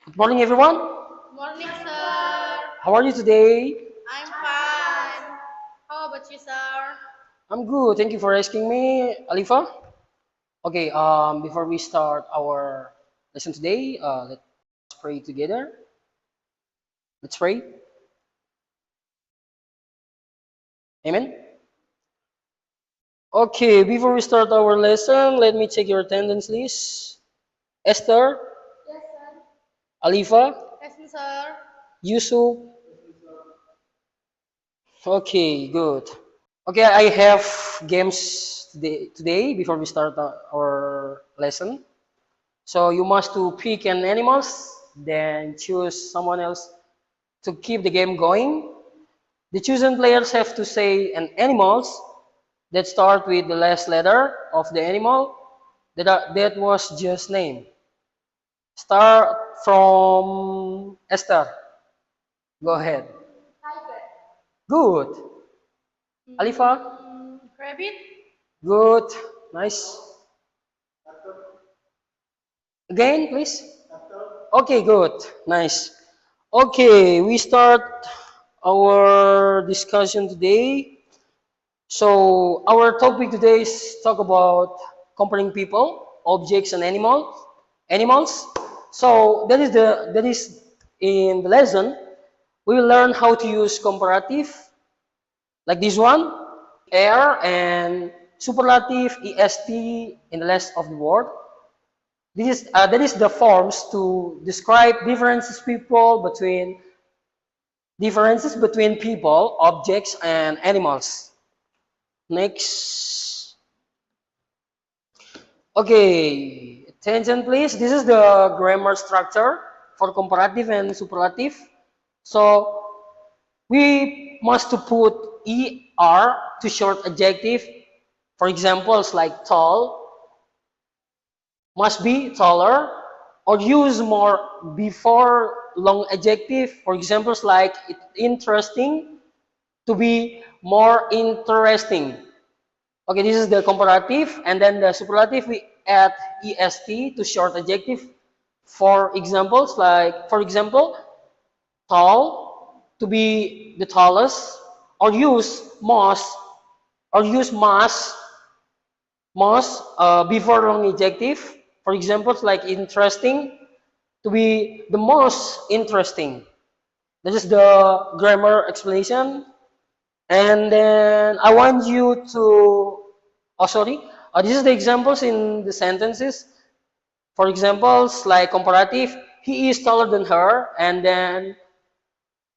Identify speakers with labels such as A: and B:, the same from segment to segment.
A: Good morning, everyone.
B: Morning, sir.
A: How are you today?
B: I'm fine. How about you, sir?
A: I'm good. Thank you for asking me, Alifa. Okay, before we start our lesson today, let's pray together. Let's pray. Amen. Okay, before we start our lesson, let me check your attendance list. Esther,
B: Yes, sir.
A: Alifa,
B: Yes, sir.
A: Yusuf. Okay, good. Okay, I have games today before we start our lesson. So you must to pick an animals, then choose someone else to keep the game going. The chosen players have to say an animals that start with the last letter of the animal that was just named. Start from Esther. Go ahead.
B: Tiger.
A: Good. Alifa.
B: Rabbit.
A: Good. Nice. Again, please. Okay, good. Nice. Okay, we start our discussion today. So our topic today is talk about comparing people, objects, and animals. So that is in the lesson we will learn how to use comparative like this one, air and superlative est in the rest of the word. That is the forms to describe differences between people, objects, and animals. Next. Okay, attention please. This is the grammar structure for comparative and superlative. So we must to put er to short adjective. For examples like tall must be taller, or use more before long adjective. For examples like interesting to be more interesting. Okay, this is the comparative, and then the superlative we add est to short adjective. For example, tall to be the tallest, or use most, or use most before long adjective. For examples like interesting to be the most interesting. This is the grammar explanation. And then I want you to, oh sorry, this is the examples in the sentences. For examples like comparative, he is taller than her. And then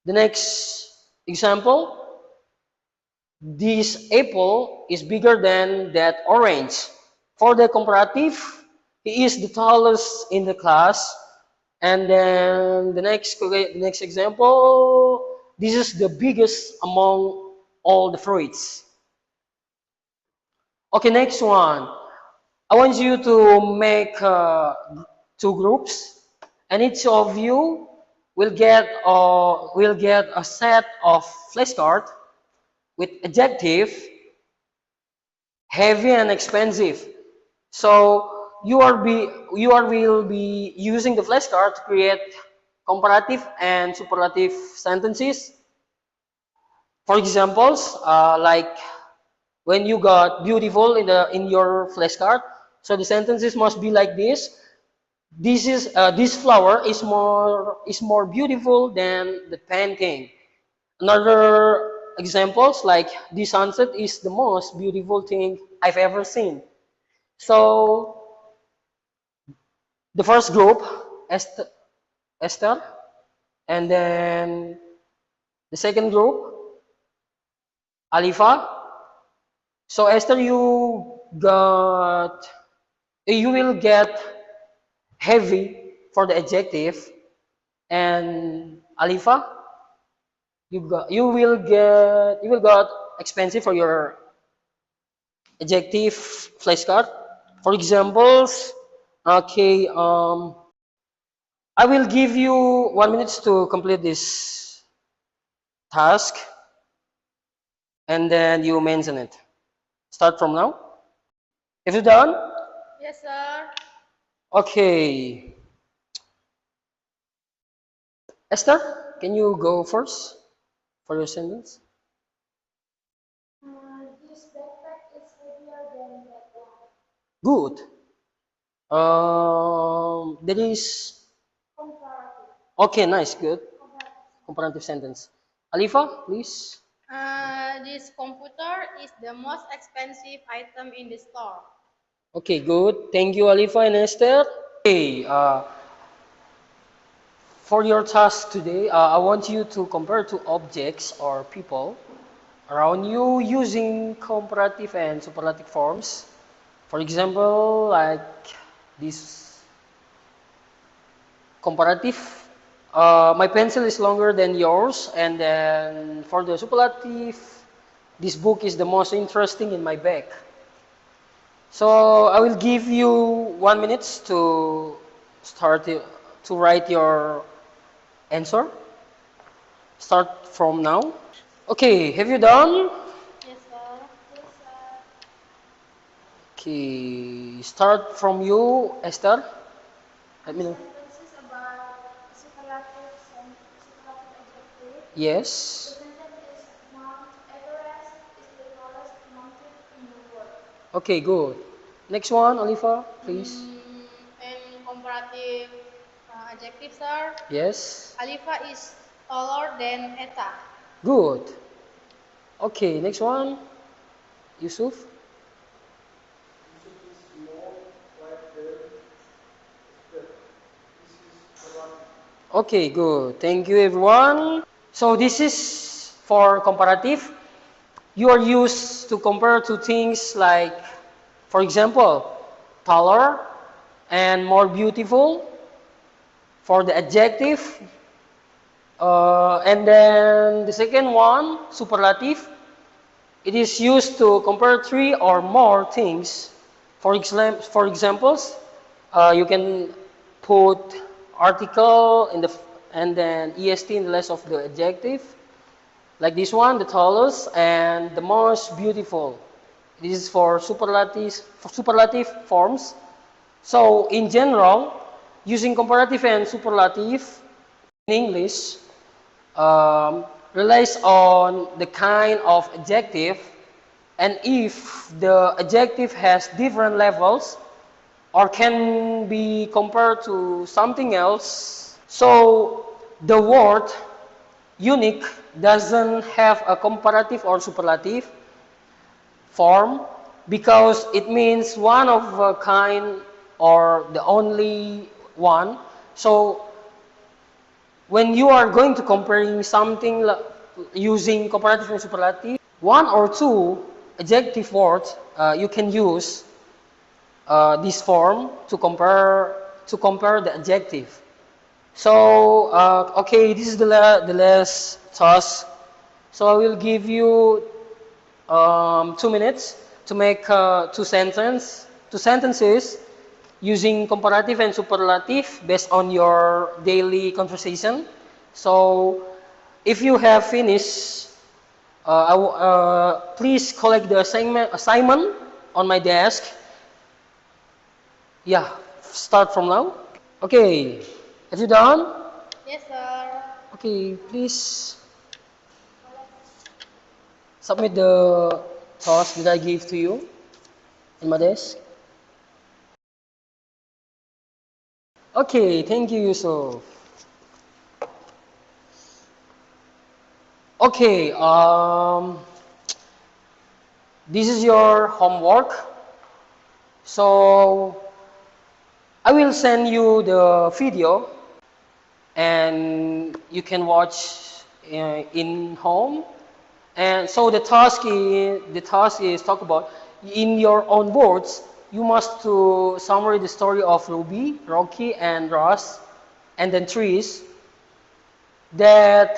A: the next example, this apple is bigger than that orange. For the comparative, he is the tallest in the class. And then the next example, this is the biggest among all the fruits. Okay, next one. I want you to make two groups, and each of you will get a set of flashcards with adjective heavy and expensive. So you will be using the flashcard to create comparative and superlative sentences. For examples, like when you got beautiful in your flashcard, so the sentences must be like this. This flower is more beautiful than the painting. Another examples like this sunset is the most beautiful thing I've ever seen. So the first group, Esther, and then the second group, Alifa. So Esther, you will get heavy for the adjective, and Alifa, you will get expensive for your adjective flashcard. For examples, okay, I will give you 1 minute to complete this task, and then you mention it. Start from now. If you're done,
B: Yes, sir.
A: okay. Esther, can you go first for your sentence?
B: This backpack is heavier than that one.
A: Good. There is.
B: Comparative.
A: Okay, nice, good. Comparative sentence. Alifa, please.
B: This computer is the most expensive item in the store.
A: Okay, good. Thank you, Alifa and Esther. Okay, for your task today, I want you to compare two objects or people around you using comparative and superlative forms. For example, like this comparative, my pencil is longer than yours, and then for the superlative, this book is the most interesting in my bag. So I will give you 1 minute to to write your answer. Start from now. Okay, have you done?
B: Yes, sir. Yes, sir.
A: Okay, start from you, Esther. Let me
B: This
A: know.
B: sentence is about superlative adjective. The
A: Yes.
B: sentence is Mount Everest is the tallest mountain in the world.
A: Okay, good. Next one, Oliva, please.
B: And comparative adjectives are
A: Yes.
B: Alifa is taller than Eta.
A: Good. Okay, next one, Yusuf. Okay, good. Thank you, everyone. So this is for comparative. You are used to compare two things like, for example, taller and more beautiful for the adjective. And then the second one, superlative. It is used to compare three or more things. For examples, you can put article in the and then est in the list of the adjective, like this one, the tallest and the most beautiful. This is for superlative forms. So in general, using comparative and superlative in English relies on the kind of adjective, and if the adjective has different levels or can be compared to something else, so the word unique doesn't have a comparative or superlative form because it means one of a kind or the only one. So when you are going to comparing something using comparative and superlative, one or two adjective words you can use this form to compare the adjective. So okay, this is the last task. So I will give you 2 minutes to make two sentences using comparative and superlative based on your daily conversation. So if you have finished, please collect the assignment on my desk. Yeah, start from now. Okay, have you done?
B: Yes, sir.
A: Okay, please submit the task that I gave to you in my desk. Okay, thank you, Yusuf. Okay, this is your homework. So I will send you the video and you can watch in home. And so the task is talk about in your own words. You must to summarize the story of Ruby, Rocky, and Ross, and then trees that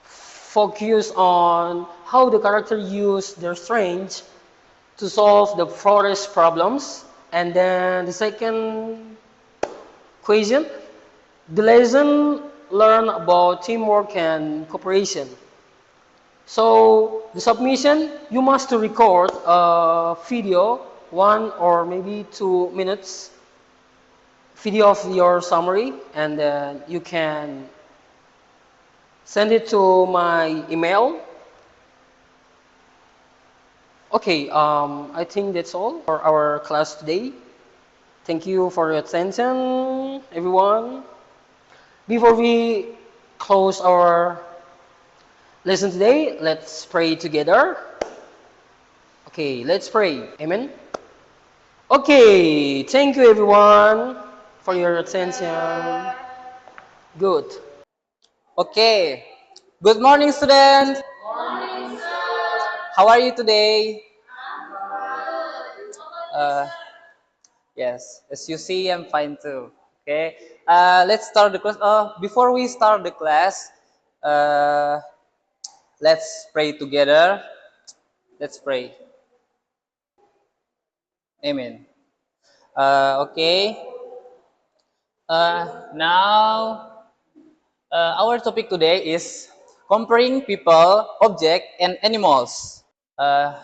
A: focus on how the character use their strength to solve the forest problems. And then the second question, the lesson learned about teamwork and cooperation. So the submission, you must to record a video, 1 or maybe 2 minutes video of your summary, and then you can Send it to my email. Okay, I think that's all for our class today. Thank you for your attention, everyone. Before we close our lesson today, let's pray together. Okay, let's pray. Amen. Okay, thank you everyone for your attention. Good.
C: Okay. Good morning, students. How are you today? Uh, yes, as you see, I'm fine too. Okay. Let's start the class. Before we start the class, uh, let's pray together. Let's pray. Amen. Okay. Now, our topic today is comparing people, object, and animals. Uh,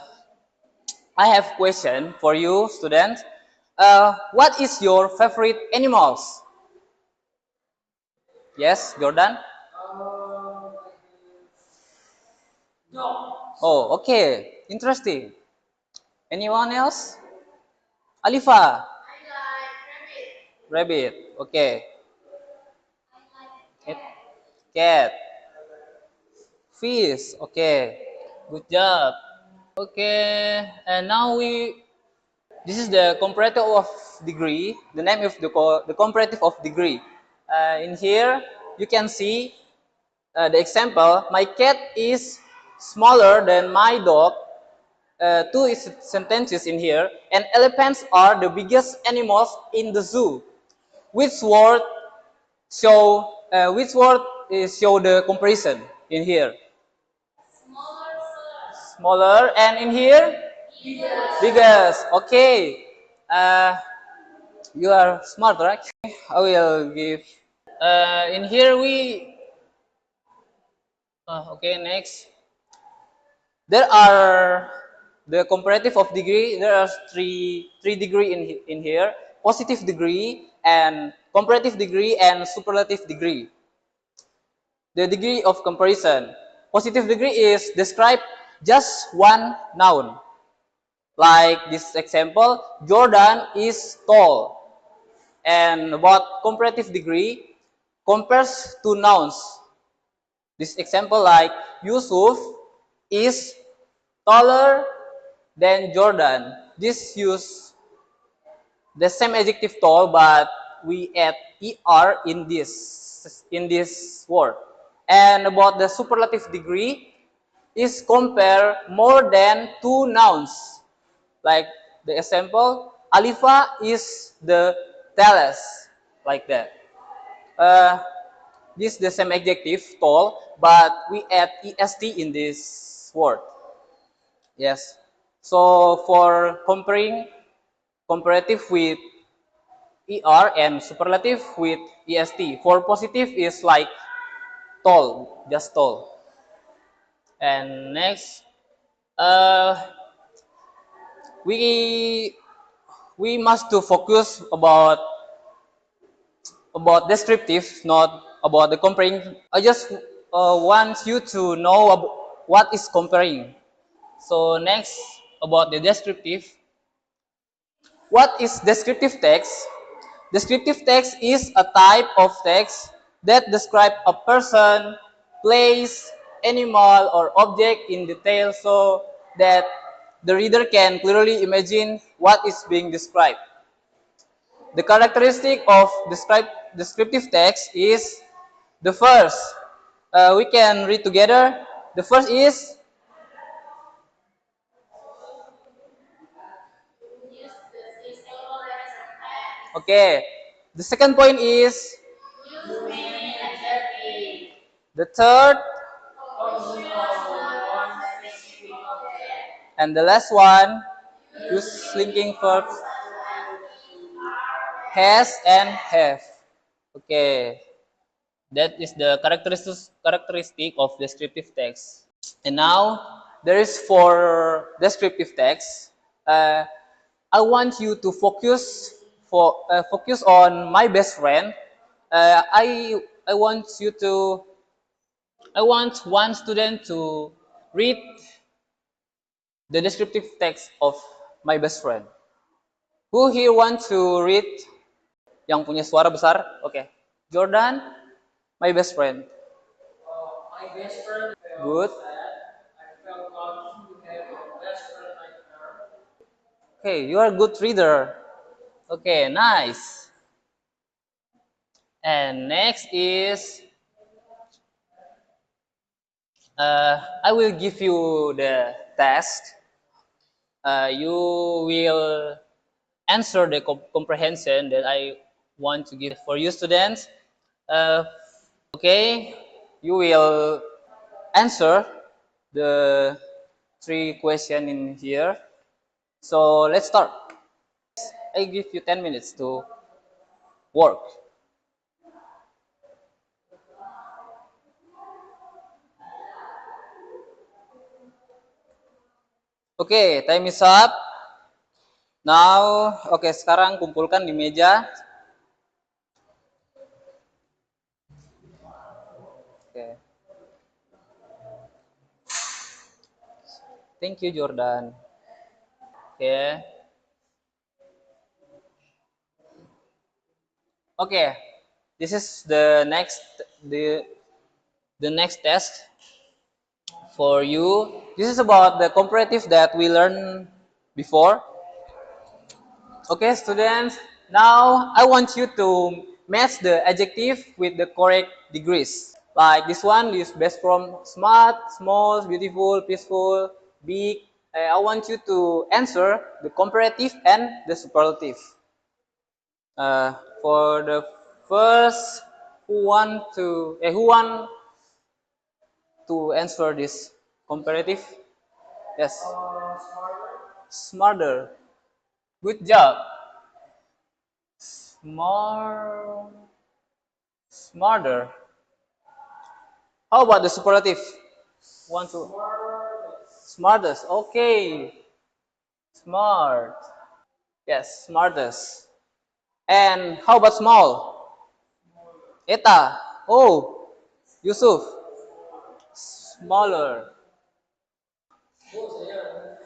C: I have question for you, students. What is your favorite animals? Yes, Jordan? Oh, okay. Interesting. Anyone else? Alifa? Rabbit. Okay. Cat. Cat. Fish. Okay. Good job. Okay. And now this is the comparative of degree. The name of the comparative of degree. In here, you can see the example. My cat is smaller than my dog. Two sentences in here. And elephants are the biggest animals in the zoo. Which word show the comparison in here? Smaller, and in here biggest. Okay. Uh, you are smart, right? I will give. In here we. Okay, next. There are the comparative of degree. There are three degree in here: positive degree, and comparative degree, and superlative degree. The degree of comparison. Positive degree is describe just one noun. Like this example, Jordan is tall. And about comparative degree, compares two nouns. This example like Yusuf is taller than Jordan. This use the same adjective tall, but we add er in this word. And about the superlative degree is compare more than two nouns. Like the example, Alifa is the tallest, like that. Uh, this is the same adjective tall, but we add est in this word. Yes. So for comparing comparative with er and superlative with est. For positive is like tall, just tall. And next, uh, we we must to focus about descriptive, not about the comparing. I just want you to know what is comparing. So next, about the descriptive. What is descriptive text? Descriptive text is a type of text that describes a person, place, animal, or object in detail so that the reader can clearly imagine what is being described. The characteristic of descriptive text is the first. We can read together. The first is, okay. The second point is, the third, and the last one, use linking verbs has and have. Okay. That is the characteristic of descriptive text. And now there is for descriptive text. Uh, I want you to focus on my best friend. I want you to I want one student to read the descriptive text of my best friend. Who here want to read yang punya suara besar? Oke. Jordan, my best friend. Good. Okay, you are a good reader. Okay, nice. And next is I will give you the test. You will answer the comprehension that I want to give for you students. Okay, you will answer the three questions in here. So let's start. I give you 10 minutes to work. Okay, time is up. Now, okay, sekarang kumpulkan di meja. Okay. Thank you, Jordan. Okay. Okay. This is the next test for you. This is about the comparative that we learned before. Okay, students. Now I want you to match the adjective with the correct degrees. Like this one is best from smart, small, beautiful, peaceful, big. I want you to answer the comparative and the superlative. For the first, who want to answer this comparative? Yes. Smarter. Good job. Smarter. How about the superlative? One, two. Smartest. Okay. Smart. Yes, smartest. And how about small? Eta. Oh, Yusuf. Smaller.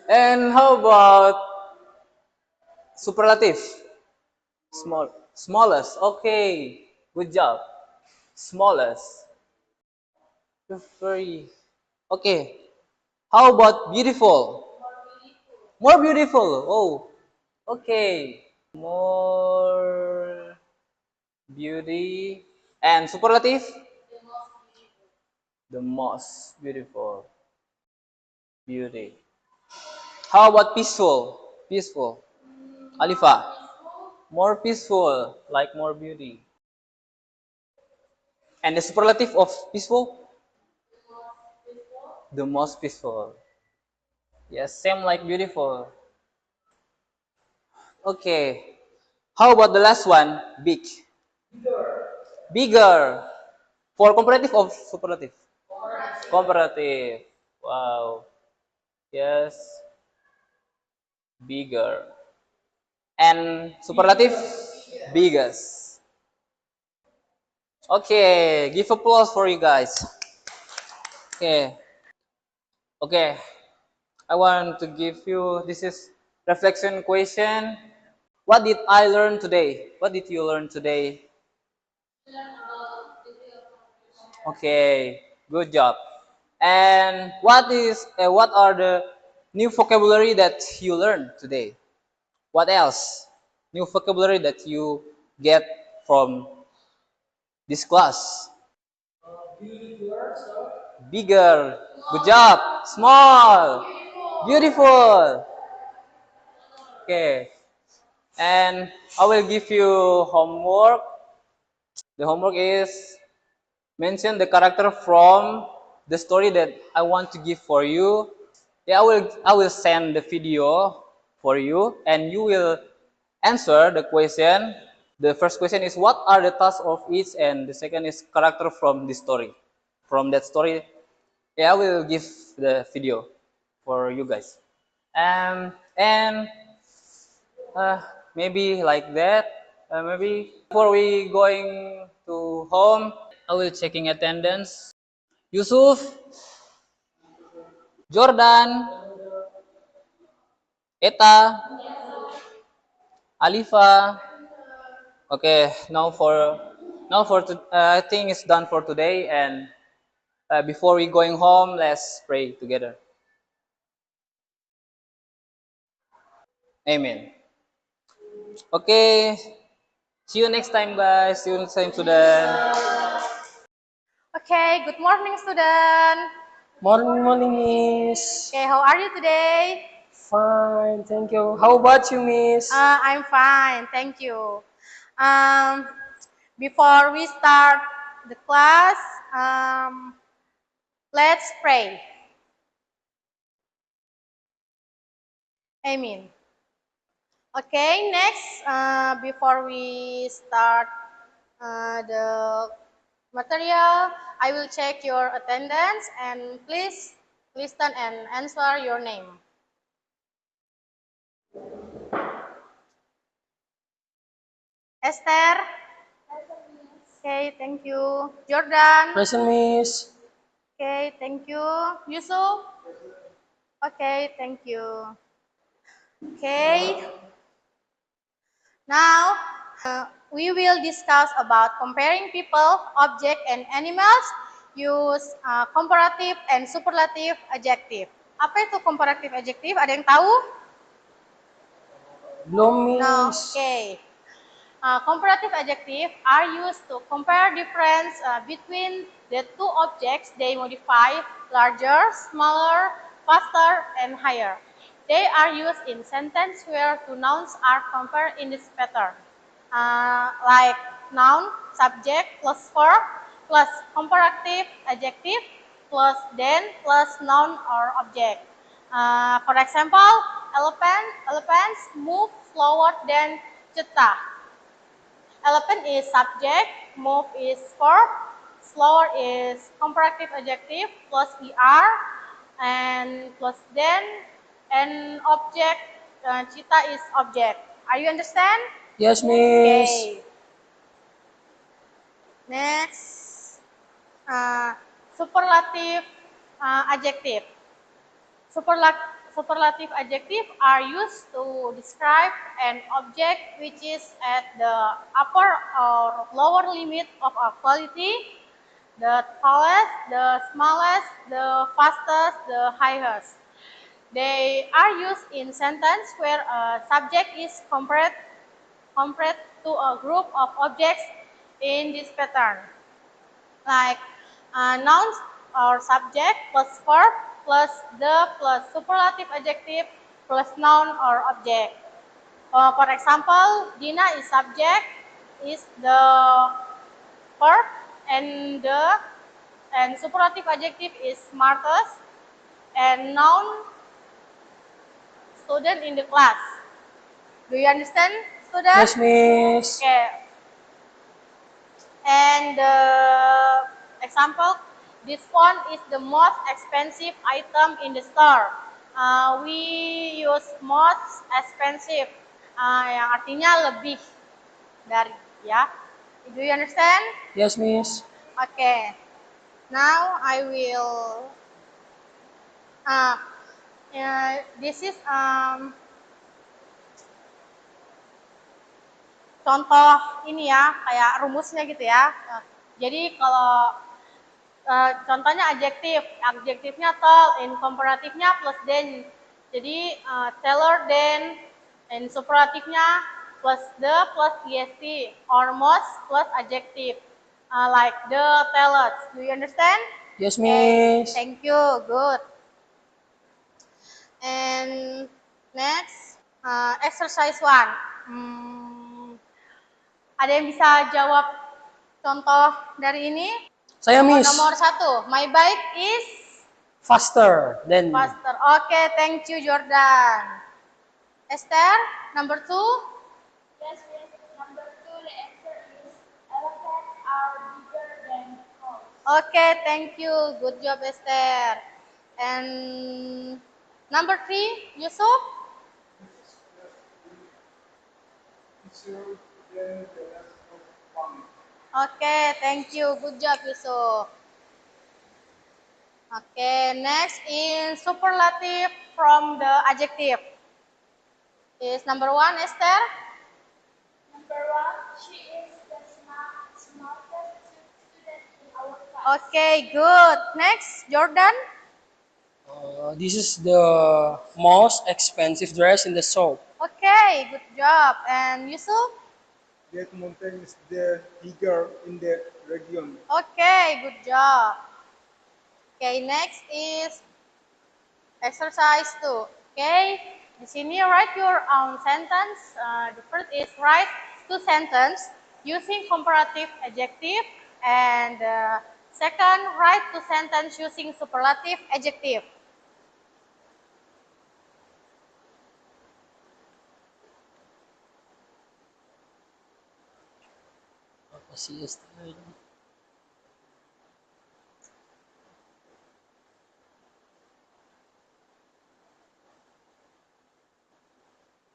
C: And how about superlative? Smallest. Okay. Good job. Smallest. Very. Okay. How about beautiful? More beautiful. Oh. Okay. More beauty. And superlative? The most beautiful beauty. How about peaceful? Peaceful. Alifa. More peaceful, like more beauty. And the superlative of peaceful? The most peaceful. Yes, same like beautiful. Okay. How about the last one? Big. Bigger. For comparative of superlative? Comparative. Wow. Yes. Bigger. And superlative? Biggest. Okay. Give applause for you guys. Okay. Okay. I want to give you, this is reflection question. What did I learn today? What did you learn today? Okay, good job. And what are the new vocabulary that you learned today? What else? New vocabulary that you get from this class? Bigger. Good job. Small. Beautiful. Okay. And I will give you homework. The homework is mention the character from the story that I want to give for you. Yeah, I will send the video for you and you will answer the question. The first question is what are the tasks of each and the second is character from the story. From that story, yeah, I will give the video for you guys. And maybe like that. Maybe before we going to home, I will checking attendance. Yusuf, Jordan, Eta, Alifa. Okay, I think it's done for today. And before we going home, let's pray together. Amen. Okay, see you next time, guys. See you next time, student.
B: Okay, good morning, student.
A: Morning, Miss.
B: Okay, how are you today?
A: Fine, thank you. How about you, Miss?
B: I'm fine, thank you. Um, before we start the class, let's pray. Amen. Okay, next, before we start the material, I will check your attendance and please listen and answer your name. Esther. Okay, thank you. Jordan.
A: Present, Miss.
B: Okay, thank you. Yusuf. Okay, thank you. Okay, now we will discuss about comparing people, object, and animals. Use comparative and superlative adjective. Apa itu comparative adjective? Ada yang tahu?
A: Belum,
B: No.
A: Miss.
B: Okay. Comparative adjectives are used to compare difference between the two objects they modify: larger, smaller, faster, and higher. They are used in sentence where two nouns are compared in this pattern. Like noun, subject plus verb plus comparative adjective plus then plus noun or object. For example, elephants move slower than cheetah. Elephant is subject, move is verb, slower is comparative adjective plus er, and plus then, and object, cheetah is object. Are you understand?
A: Yes, Miss.
B: Okay. Next, superlative adjective. Superlative adjectives are used to describe an object which is at the upper or lower limit of a quality: the tallest, the smallest, the fastest, the highest. They are used in sentence where a subject is compared to a group of objects in this pattern, like nouns or subject plus verb plus the plus superlative adjective plus noun or object. For example, Dina is subject, is the verb, and superlative adjective is smartest, and noun student in the class. Do you understand, student?
A: Yes, Miss.
B: Okay. And example, this phone is the most expensive item in the store. We use most expensive, yang artinya lebih dari, ya. Do you understand?
A: Yes, Miss.
B: Okay. Now I will. This is contoh ini ya, kayak rumusnya gitu ya. Jadi kalau contohnya adjektifnya tall, in komparatifnya plus than. Jadi taller than, and superlatifnya plus the plus est, or most plus adjective, like the tallest. Do you understand?
A: Yes,
B: Okay,
A: Miss.
B: thank you, good. And next, exercise 1. Ada yang bisa jawab contoh dari ini?
A: Saya, Miss.
B: Nomor 1, my bike is
A: Faster than.
B: faster. Okay, thank you, Jordan. Esther, number 2.
D: Yes, yes. Number 2, the answer is elephants are bigger than horses.
B: Okay, thank you. Good job, Esther. And number 3, Yusuf. Okay, thank you. Good job, Yusuf. Okay, next in superlative from the adjective is number 1, Esther.
D: Number one, she is the smartest student in our class.
B: Okay, good. Next, Jordan.
A: This is the most expensive dress in the shop.
B: Okay, good job. And Yusuf?
E: That mountain is the bigger in that region.
B: Okay, good job. Okay, next is exercise 2. Okay, di sini write your own sentence. The first is write 2 sentences using comparative adjective, and second write 2 sentences using superlative adjective.
A: Apa sih Esther?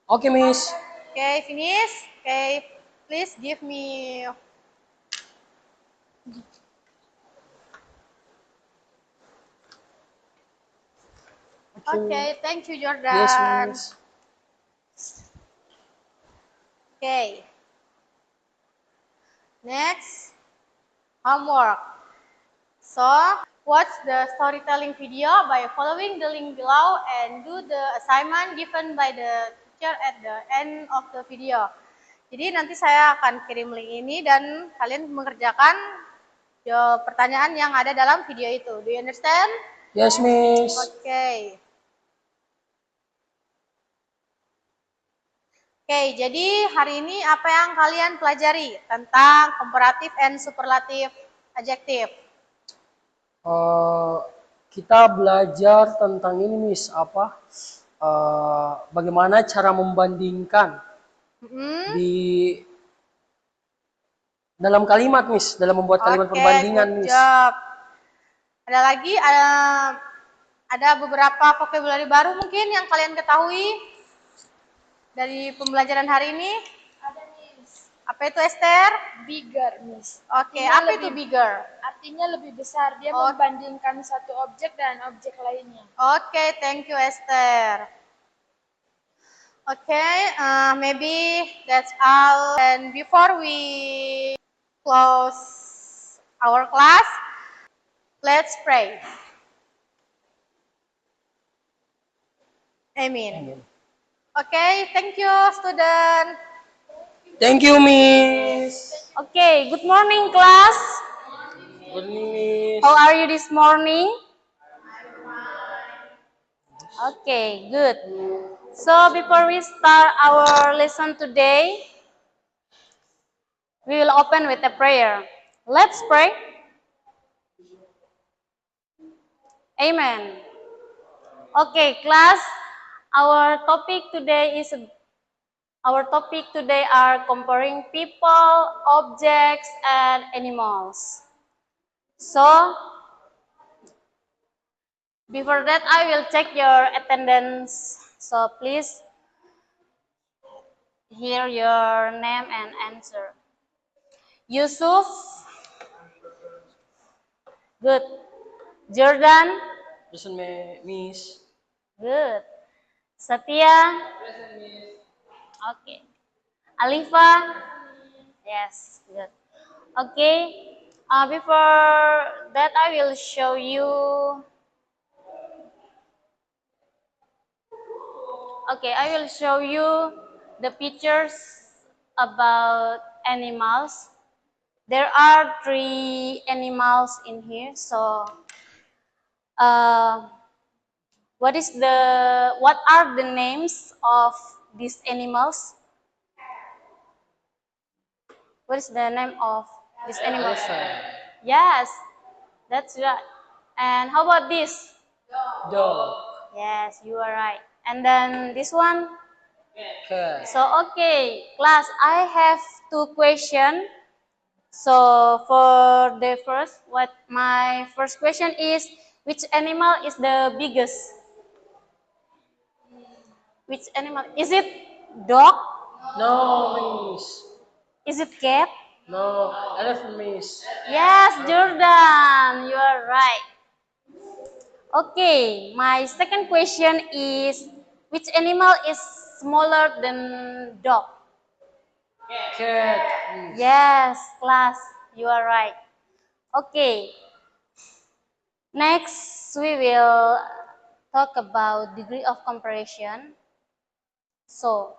A: Okay, Miss.
B: Okay, finish. Okay, please give me. Okay, thank you, Jordan.
A: Yes, Miss.
B: Okay. Next, homework. So, watch the storytelling video by following the link below and do the assignment given by the teacher at the end of the video. Jadi nanti saya akan kirim link ini dan kalian mengerjakan pertanyaan yang ada dalam video itu. Do you understand?
A: Yes, Miss.
B: Okay. Oke, jadi hari ini apa yang kalian pelajari tentang comparative and superlative adjective?
A: Kita belajar tentang ini, Miss. Apa? Bagaimana cara membandingkan di dalam kalimat, Miss, dalam membuat kalimat perbandingan,
B: good
A: Miss.
B: job. Ada lagi, ada beberapa vocabulary baru mungkin yang kalian ketahui dari pembelajaran hari ini.
D: Ada Miss.
B: Apa itu, Esther?
D: Bigger, Miss.
B: Oke,
D: Artinya
B: apa itu bigger?
D: Artinya lebih besar. Dia membandingkan satu objek dengan objek lainnya.
B: Oke, thank you, Esther. Okay, maybe that's all. And before we close our class, let's pray. Amen. Okay, thank you, student.
A: Thank you, Miss.
B: Okay, good morning, class.
A: Good morning, Miss.
B: How are you this morning? Okay, good. So before we start our lesson today, we will open with a prayer. Let's pray. Amen. Okay, class. Our topic today are comparing people, objects, and animals. So, before that, I will check your attendance. So please hear your name and answer. Yusuf. Good. Jordan.
A: Listen, Miss.
B: Good. Satya. Okay. Alifa. Yes. Good. Okay. Before that, I will show you. Okay, I will show you the pictures about animals. There are 3 animals in here. So, what are the names of these animals? What is the name of these animals? Yes, that's right. And how about this?
A: Dog.
B: Yes, you are right. And then this one?
A: Cat.
B: So, okay, class, I have 2 questions. So, for the my first question is, which animal is the biggest? Which animal? Is it dog?
A: No, Miss.
B: Is it cat?
A: No, elephant, Miss.
B: Yes, Jordan, you are right.
F: Okay, my second question is, which animal is smaller than dog?
A: Cat, please.
F: Yes, class, you are right. Okay, next we will talk about degree of comparison. So,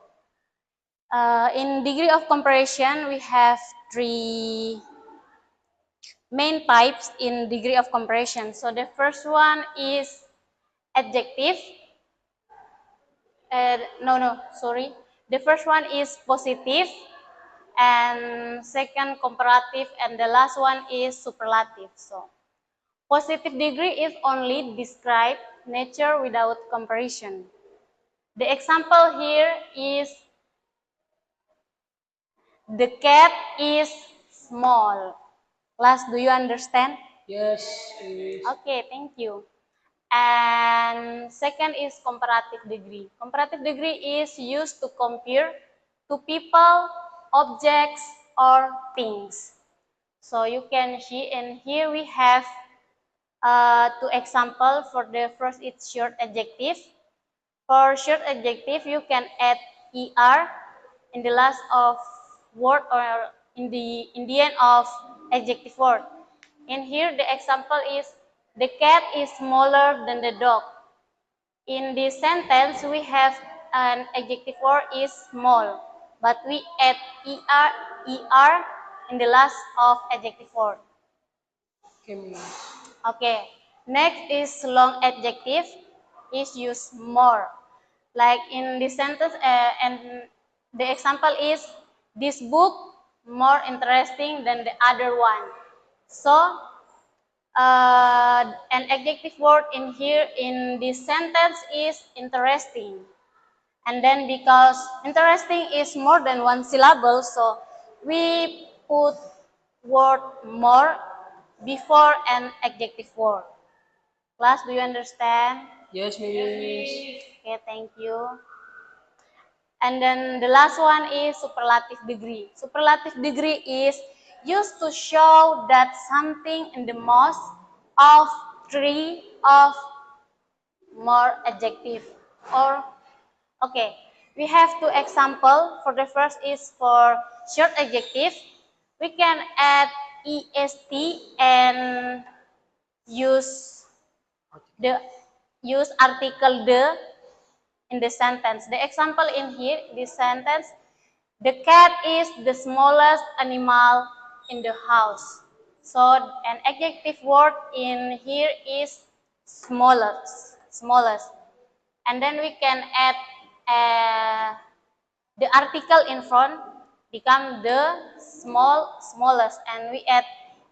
F: in degree of comparison, we have three main types in degree of comparison. So the first one is adjective. No, sorry. The first one is positive, and second comparative, and the last one is superlative. So positive degree is only describe nature without comparison. The example here is the cat is small. Class, do you understand?
A: Yes, please.
F: Okay, thank you. And second is comparative degree. Comparative degree is used to compare to people, objects, or things. So you can see, and here we have two example. For the first, it's short adjective. For short adjective, you can add er in the last of word or in the end of adjective word. And here the example is the cat is smaller than the dog. In this sentence, we have an adjective word is small, but we add er in the last of adjective word.
A: Okay, miss.
F: Okay, next is long adjective is used more. Like in this sentence, and the example is this book more interesting than the other one. So, an adjective word in here in this sentence is interesting. And then because interesting is more than one syllable, so we put word more before an adjective word. Class, do you understand?
A: Yes, miss.
F: Okay, thank you. And then the last one is superlative degree. Superlative degree is used to show that something in the most of three of more adjective. Or okay, we have two example. For the first is for short adjective. We can add est and use the use article the in the sentence. The example in here, this sentence, the cat is the smallest animal in the house. So an adjective word in here is smallest. And then we can add the article in front, become the smallest, and we add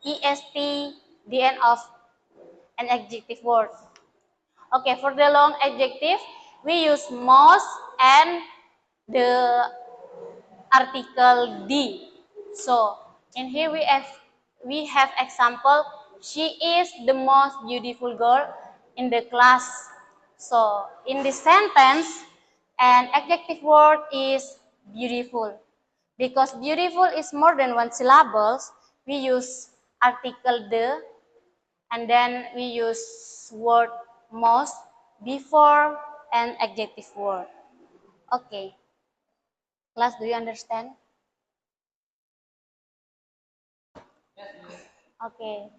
F: est the end of an adjective word. Okay, for the long adjective, we use most and the article D. So in here we have example. She is the most beautiful girl in the class. So in this sentence, an adjective word is beautiful. Because beautiful is more than one syllables, we use article the, and then we use word most before an adjective word. Okay, class, do you understand? Okay,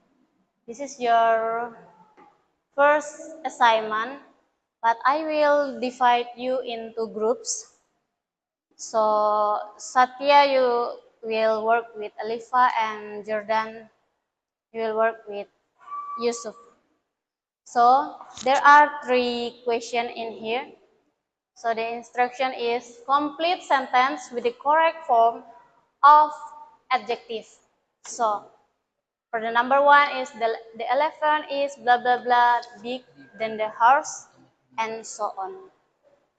F: this is your first assignment, but I will divide you into groups. So Satya, you will work with Alifa, and Jordan, you will work with Yusuf. So there are three questions in here. So the instruction is complete sentence with the correct form of adjective. So for the number one is the elephant is blah blah blah big than the horse, and so on.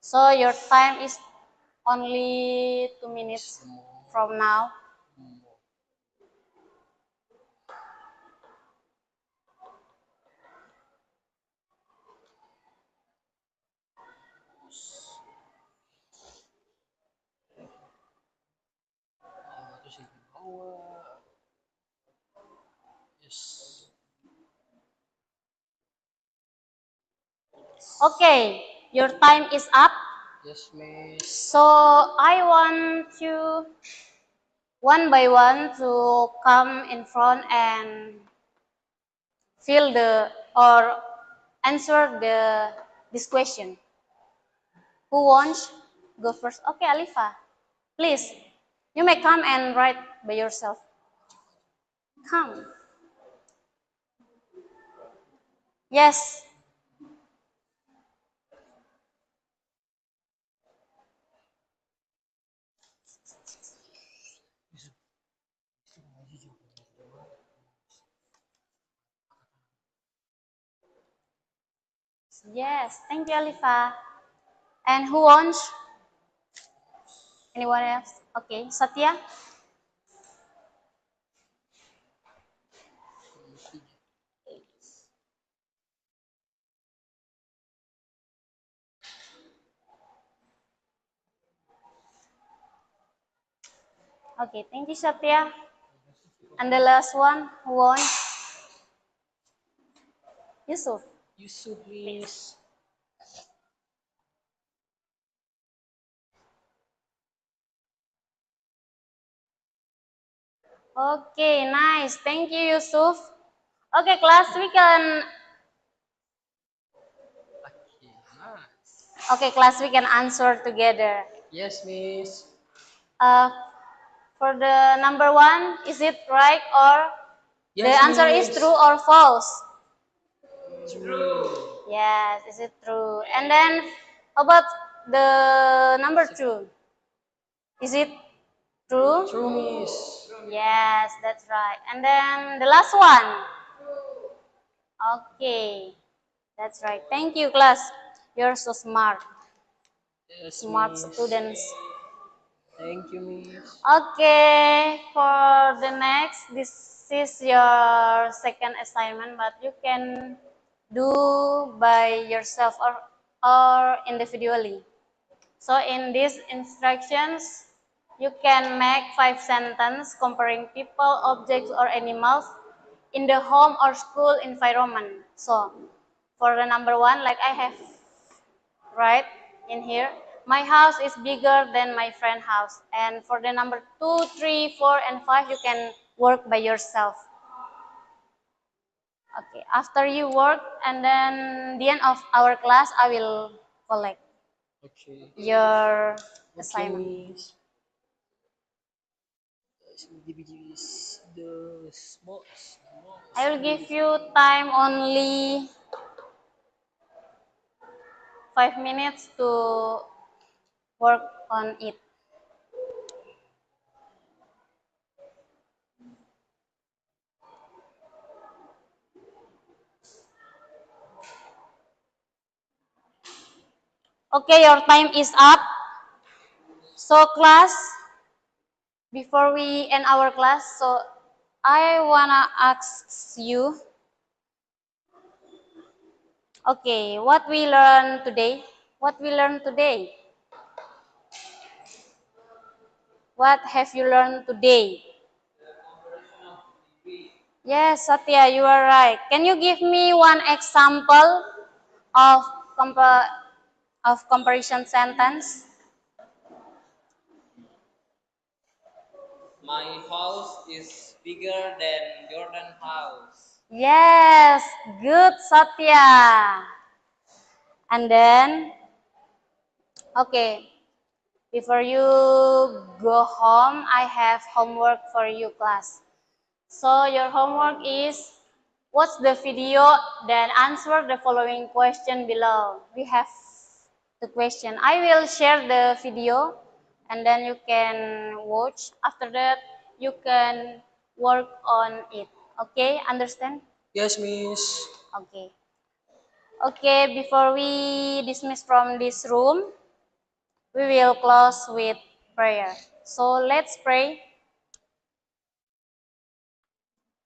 F: So your time is only 2 minutes from now.
A: Yes.
F: Okay, your time is up.
A: Yes, miss.
F: So I want you one by one to come in front and fill the or answer this question. Who wants go first? Okay, Alifa, please. You may come and write by yourself. Come. Yes. Yes. Thank you, Alifa. And who wants? Anyone else? Okay, Satya. Okay, thank you, Satya. And the last one, who wants? Yusuf.
A: Yusuf, please.
F: Okay, nice. Thank you, Yusuf. Okay, class, we can.
A: Okay, nice.
F: Okay, class, we can answer together.
A: Yes, miss.
F: Uh, for the number one, is it right or the
A: Yes,
F: answer is
A: miss.
F: true or false?
A: True.
F: Yes, is it true? And then, how about the number two? Is it true?
A: True, miss.
F: Yes, that's right. And then the last one. Okay, that's right. Thank you, class. You're so smart.
A: Yes,
F: Smart
A: miss.
F: students.
A: Thank you, miss.
F: Okay, for the next, this is your second assignment, but you can do by yourself or individually. So in these instructions, you can make 5 sentences comparing people, objects, or animals in the home or school environment. So for the number one, like I have right in here, my house is bigger than my friend's house. And for the number 2, 3, 4, and 5, you can work by yourself. Okay, after you work, and then the end of our class, I will collect
A: Okay.
F: your
A: Okay,
F: assignment.
A: miss. The small.
F: I will give you time only 5 minutes to work on it. Okay, your time is up. So class, before we end our class, so I wanna ask you, okay, what we learned today? What we learned today? What have you learned today? Yes, Satya, you are right. Can you give me one example of comparison sentence?
C: My house is bigger than Jordan house.
F: Yes, good, Satya. And then, okay, before you go home, I have homework for you, class. So your homework is watch the video, then answer the following question below. We have the question. I will share the video, and then you can watch. After that, you can work on it. Okay, understand?
A: Yes, miss.
F: Okay. Okay, before we dismiss from this room, we will close with prayer. So let's pray.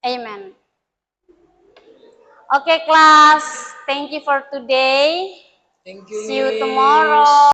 F: Amen. Okay, class. Thank you for today.
A: Thank you,
F: See you
A: miss.
F: tomorrow.